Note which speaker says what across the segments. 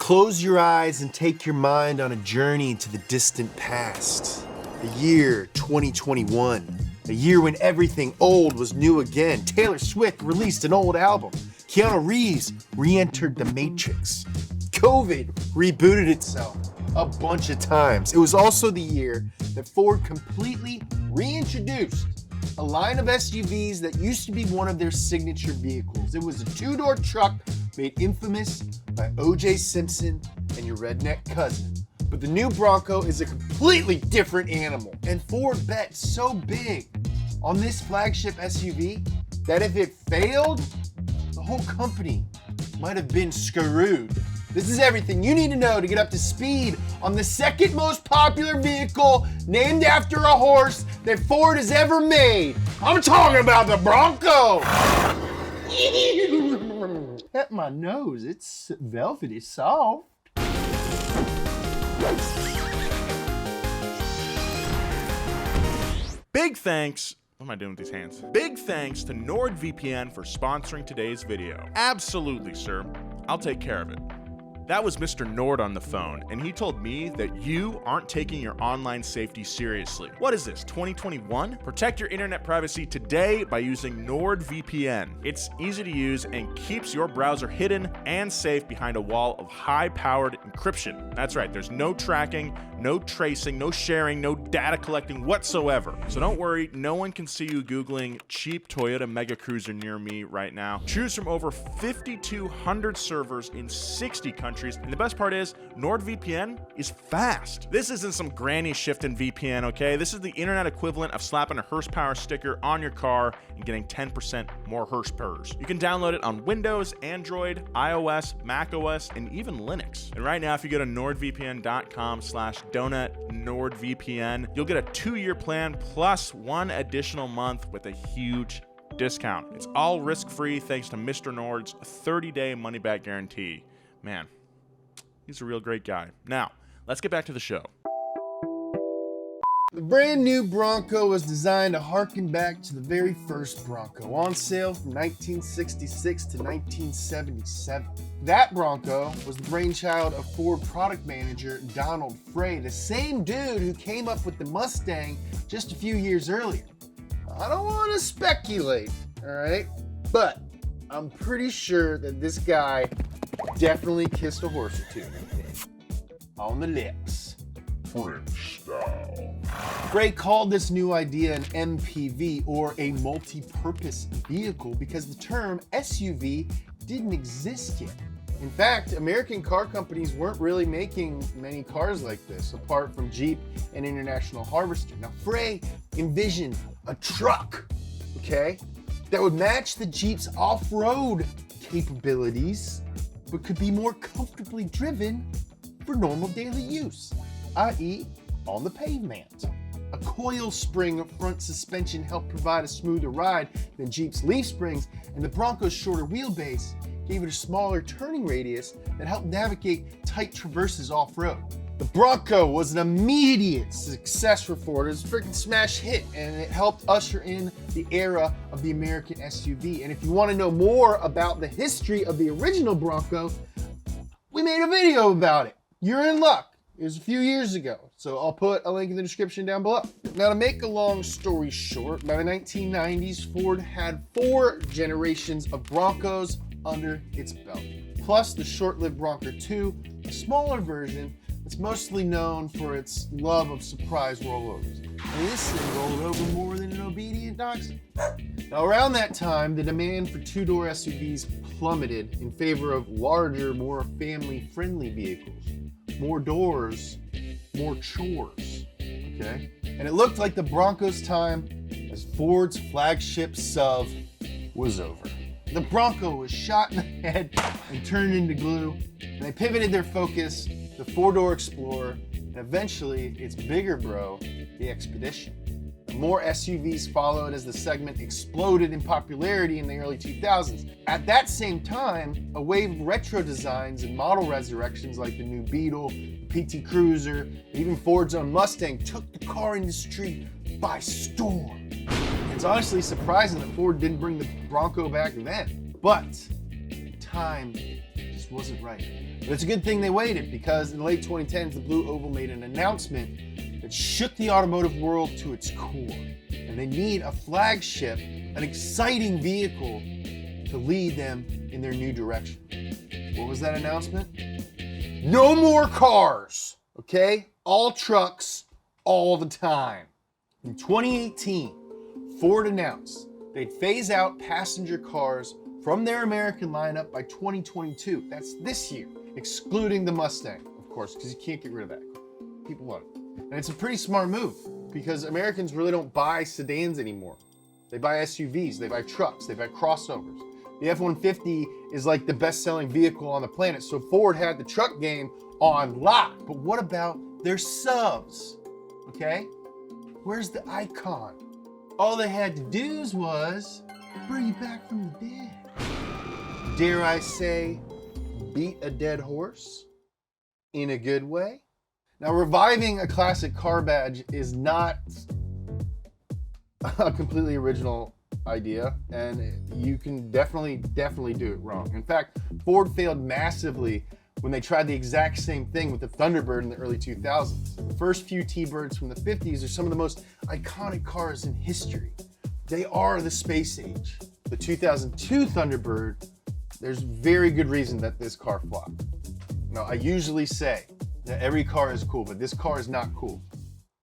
Speaker 1: Close your eyes and take your mind on a journey to the distant past. The year 2021. A year when everything old was new again. Taylor Swift released an old album. Keanu Reeves re-entered the Matrix. COVID rebooted itself a bunch of times. It was also the year that Ford completely reintroduced a line of SUVs that used to be one of their signature vehicles. It was a two-door truck made infamous by O.J. Simpson and your redneck cousin. But the new Bronco is a completely different animal. And Ford bet so big on this flagship SUV that if it failed, the whole company might have been screwed. This is everything you need to know to get up to speed on the second most popular vehicle named after a horse that Ford has ever made. I'm talking about the Bronco. At my nose, it's velvety soft.
Speaker 2: Big thanks. What am I doing with these hands? Big thanks to Nordvpn for sponsoring today's video. Absolutely, sir. I'll take care of it. That was Mr. Nord on the phone, and he told me that you aren't taking your online safety seriously. What is this, 2021? Protect your internet privacy today by using Nordvpn. It's easy to use and keeps your browser hidden and safe behind a wall of high-powered encryption. That's right, there's no tracking, no tracing, no sharing, no data collecting whatsoever. So don't worry, no one can see you Googling cheap Toyota Mega Cruiser near me right now. Choose from over 5,200 servers in 60 countries. And the best part is, NordVPN is fast. This isn't some granny shifting VPN, okay? This is the internet equivalent of slapping a horsepower sticker on your car and getting 10% more horsepowers. You can download it on Windows, Android, iOS, macOS, and even Linux. And right now, if you go to nordvpn.com/donut.NordVPN, you'll get a 2-year plan plus 1 additional month with a huge discount. It's all risk-free thanks to Mr. Nord's 30-day money-back guarantee. Man, he's a real great guy. Now, let's get back to the show.
Speaker 1: The brand new Bronco was designed to harken back to the very first Bronco, on sale from 1966 to 1977. That Bronco was the brainchild of Ford product manager Donald Frey, the same dude who came up with the Mustang just a few years earlier. I don't want to speculate, all right? But I'm pretty sure that this guy definitely kissed a horse or two on the lips. French style. Frey called this new idea an MPV, or a multi-purpose vehicle, because the term SUV didn't exist yet. In fact, American car companies weren't really making many cars like this, apart from Jeep and International Harvester. Now, Frey envisioned a truck, okay, that would match the Jeep's off-road capabilities, but could be more comfortably driven for normal daily use, i.e. on the pavement. A coil spring front suspension helped provide a smoother ride than Jeep's leaf springs, and the Bronco's shorter wheelbase gave it a smaller turning radius that helped navigate tight traverses off-road. The Bronco was an immediate success for Ford. It was a freaking smash hit, and it helped usher in the era of the American SUV. And if you want to know more about the history of the original Bronco, we made a video about it. You're in luck. It was a few years ago, so I'll put a link in the description down below. Now, to make a long story short, by the 1990s, Ford had 4 generations of Broncos under its belt, plus the short-lived Bronco 2, a smaller version that's mostly known for its love of surprise rollovers. And this thing rolled over more than an obedient dachshund. Now, around that time, the demand for 2-door SUVs plummeted in favor of larger, more family-friendly vehicles. More doors, more chores, okay? And it looked like the Bronco's time as Ford's flagship SUV was over. The Bronco was shot in the head and turned into glue, and they pivoted their focus to the 4-door Explorer, and eventually its bigger bro, the Expedition. More SUVs followed as the segment exploded in popularity in the early 2000s. At that same time, a wave of retro designs and model resurrections like the new Beetle, the PT Cruiser, and even Ford's own Mustang took the car industry by storm. It's honestly surprising that Ford didn't bring the Bronco back then, but time just just wasn't right. But it's a good thing they waited, because in the late 2010s, the Blue Oval made an announcement that shook the automotive world to its core. And they need a flagship, an exciting vehicle to lead them in their new direction. What was that announcement? No more cars, okay? All trucks, all the time. In 2018, Ford announced they'd phase out passenger cars from their American lineup by 2022. That's this year, excluding the Mustang, of course, because you can't get rid of that. People love it. And it's a pretty smart move, because Americans really don't buy sedans anymore. They buy SUVs, they buy trucks, they buy crossovers. The F-150 is like the best-selling vehicle on the planet, so Ford had the truck game on lock. But what about their subs, okay? Where's the icon? All they had to do was bring it back from the dead. Dare I say, beat a dead horse in a good way? Now, reviving a classic car badge is not a completely original idea, and you can definitely do it wrong. In fact, Ford failed massively when they tried the exact same thing with the Thunderbird in the early 2000s. The first few T-Birds from the 50s are some of the most iconic cars in history. They are the space age. The 2002 Thunderbird, there's very good reason that this car flopped. Now, I usually say that every car is cool, but this car is not cool.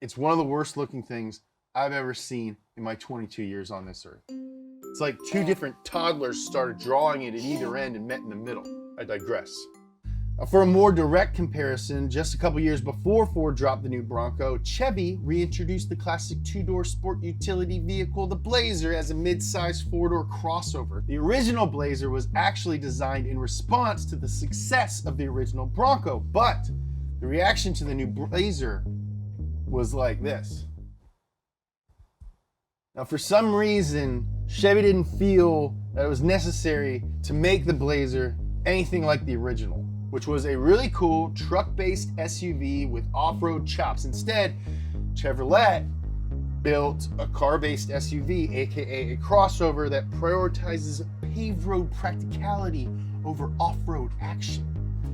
Speaker 1: It's one of the worst looking things I've ever seen in my 22 years on this earth. It's like two different toddlers started drawing it at either end and met in the middle. I digress. For a more direct comparison, just a couple years before Ford dropped the new Bronco, Chevy reintroduced the classic two-door sport utility vehicle, the Blazer, as a mid-size four-door crossover. The original Blazer was actually designed in response to the success of the original Bronco, but the reaction to the new Blazer was like this. Now, for some reason, Chevy didn't feel that it was necessary to make the Blazer anything like the original, which was a really cool truck-based SUV with off-road chops. Instead, Chevrolet built a car-based SUV, aka a crossover, that prioritizes paved road practicality over off-road action.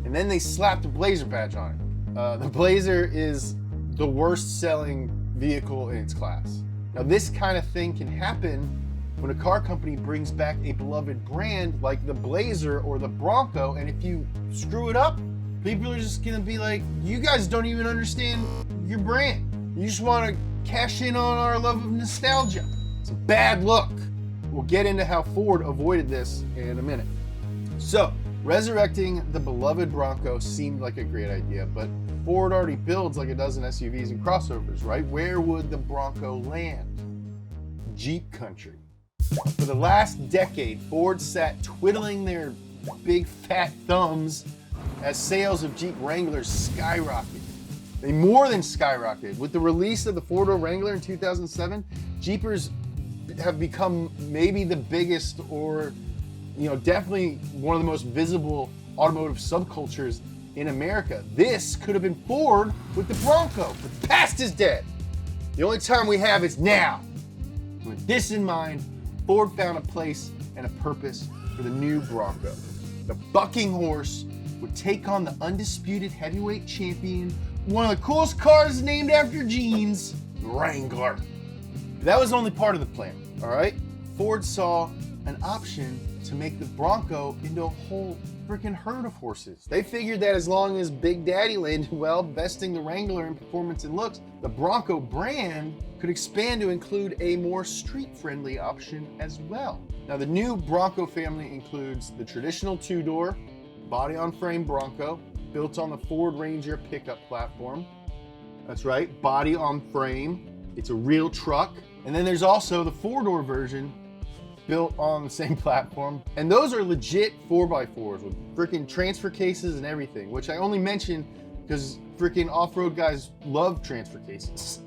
Speaker 1: And then they slapped a Blazer badge on it. The Blazer is the worst-selling vehicle in its class. Now, this kind of thing can happen when a car company brings back a beloved brand like the Blazer or the Bronco, and if you screw it up, people are just gonna be like, you guys don't even understand your brand. You just wanna cash in on our love of nostalgia. It's a bad look. We'll get into how Ford avoided this in a minute. So, resurrecting the beloved Bronco seemed like a great idea, but Ford already builds like a dozen SUVs and crossovers, right? Where would the Bronco land? Jeep country. For the last decade, Ford sat twiddling their big fat thumbs as sales of Jeep Wranglers skyrocketed. They more than skyrocketed. With the release of the four-door Wrangler in 2007, Jeepers have become maybe the biggest, or definitely one of the most visible automotive subcultures in America. This could have been Ford with the Bronco, but the past is dead. The only time we have is now. With this in mind, Ford found a place and a purpose for the new Bronco. The bucking horse would take on the undisputed heavyweight champion, one of the coolest cars named after jeans, the Wrangler. That was only part of the plan, all right? Ford saw an option to make the Bronco into a whole freaking herd of horses. They figured that as long as Big Daddy landed well, besting the Wrangler in performance and looks, the Bronco brand could expand to include a more street-friendly option as well. Now, the new Bronco family includes the traditional two-door, body-on-frame Bronco, built on the Ford Ranger pickup platform. That's right, body-on-frame. It's a real truck. And then there's also the four-door version, built on the same platform. And those are legit 4x4s with freaking transfer cases and everything, which I only mention because freaking off-road guys love transfer cases.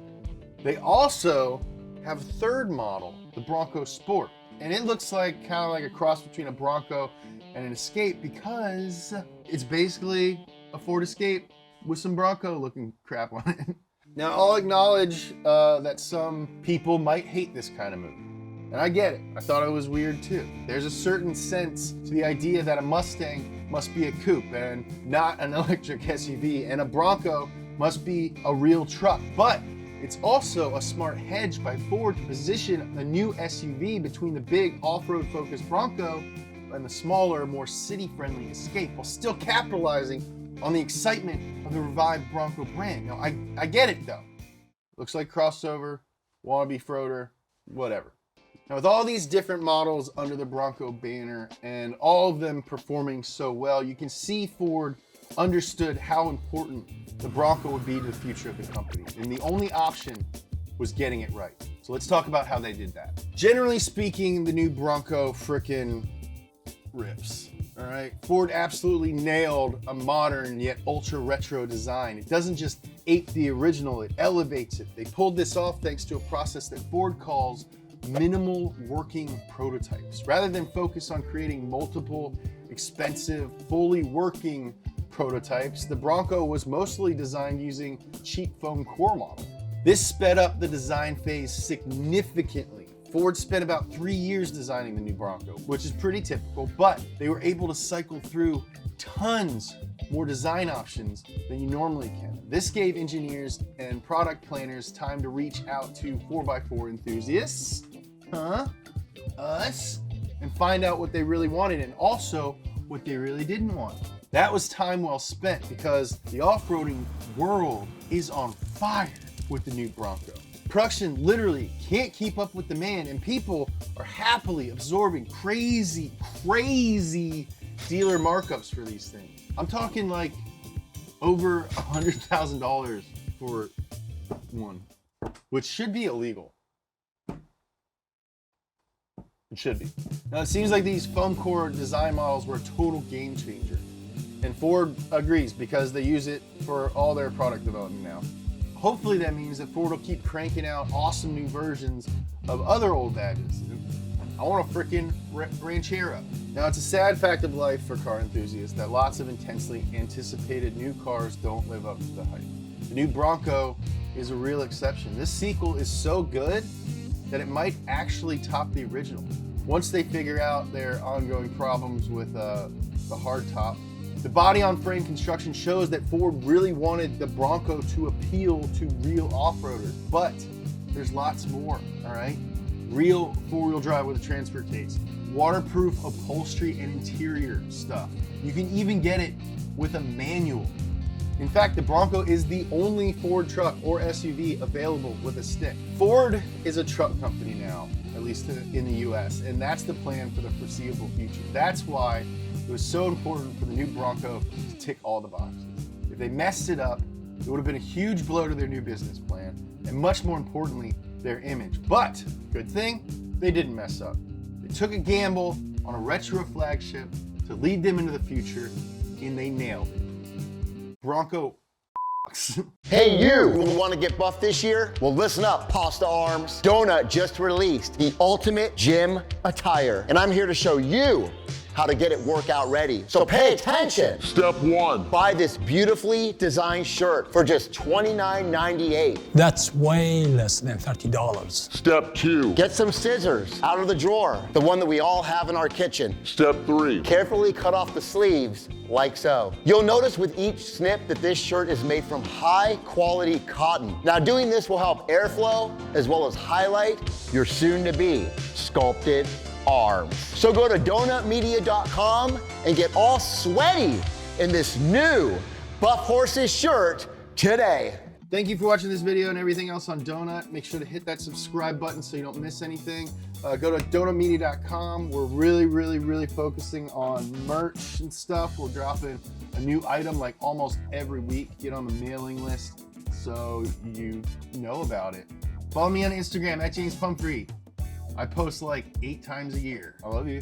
Speaker 1: They also have a third model, the Bronco Sport. And it looks like kind of like a cross between a Bronco and an Escape, because it's basically a Ford Escape with some Bronco looking crap on it. Now, I'll acknowledge that some people might hate this kind of move. And I get it. I thought it was weird too. There's a certain sense to the idea that a Mustang must be a coupe and not an electric SUV, and a Bronco must be a real truck. But it's also a smart hedge by Ford to position the new SUV between the big off-road focused Bronco and the smaller, more city-friendly Escape, while still capitalizing on the excitement of the revived Bronco brand. Now, I get it though. Looks like crossover, wannabe Froder, whatever. Now, with all these different models under the Bronco banner and all of them performing so well, you can see Ford understood how important the Bronco would be to the future of the company. And the only option was getting it right. So let's talk about how they did that. Generally speaking, the new Bronco frickin' rips. All right, Ford absolutely nailed a modern yet ultra retro design. It doesn't just ape the original, it elevates it. They pulled this off thanks to a process that Ford calls minimal working prototypes. Rather than focus on creating multiple expensive, fully working prototypes, the Bronco was mostly designed using cheap foam core model. This sped up the design phase significantly. Ford spent about 3 years designing the new Bronco, which is pretty typical, but they were able to cycle through tons more design options than you normally can. This gave engineers and product planners time to reach out to 4x4 enthusiasts, us, and find out what they really wanted and also what they really didn't want. That was time well spent because the off-roading world is on fire with the new Bronco. Production literally can't keep up with demand, and people are happily absorbing crazy dealer markups for these things. I'm talking like over $100,000 for one, which should be illegal. It should be. Now it seems like these foam core design models were a total game changer, and Ford agrees because they use it for all their product development now. Hopefully that means that Ford will keep cranking out awesome new versions of other old badges. I want a freaking Ranchero. Now, it's a sad fact of life for car enthusiasts that lots of intensely anticipated new cars don't live up to the hype. The new Bronco is a real exception. This sequel is so good that it might actually top the original. Once they figure out their ongoing problems with the hardtop, the body-on-frame construction shows that Ford really wanted the Bronco to appeal to real off-roaders, but there's lots more, all right? Real four-wheel drive with a transfer case, waterproof upholstery and interior stuff. You can even get it with a manual. In fact, the Bronco is the only Ford truck or SUV available with a stick. Ford is a truck company now, at least in the US, and that's the plan for the foreseeable future. That's why it was so important for the new Bronco to tick all the boxes. If they messed it up, it would have been a huge blow to their new business plan, and much more importantly, their image. But, good thing, they didn't mess up. They took a gamble on a retro flagship to lead them into the future, and they nailed it. Bronco.
Speaker 3: Hey you want to get buff this year? Well, listen up, Pasta Arms. Donut just released the ultimate gym attire, and I'm here to show you how to get it workout ready. So pay attention.
Speaker 4: Step 1.
Speaker 3: Buy this beautifully designed shirt for just $29.98.
Speaker 5: That's way less than $30.
Speaker 4: Step 2.
Speaker 3: Get some scissors out of the drawer, the one that we all have in our kitchen.
Speaker 4: Step 3.
Speaker 3: Carefully cut off the sleeves like so. You'll notice with each snip that this shirt is made from high quality cotton. Now doing this will help airflow as well as highlight your soon to be sculpted arms. So go to donut.media.com and get all sweaty in this new Buff Horses shirt today.
Speaker 1: Thank you for watching this video and everything else on Donut. Make sure to hit that subscribe button so you don't miss anything. Go to donut.media.com. We're really focusing on merch and stuff. We're dropping a new item like almost every week. Get on the mailing list so you know about it. Follow me on Instagram at James Pumphrey. I post like 8 times a year. I love you.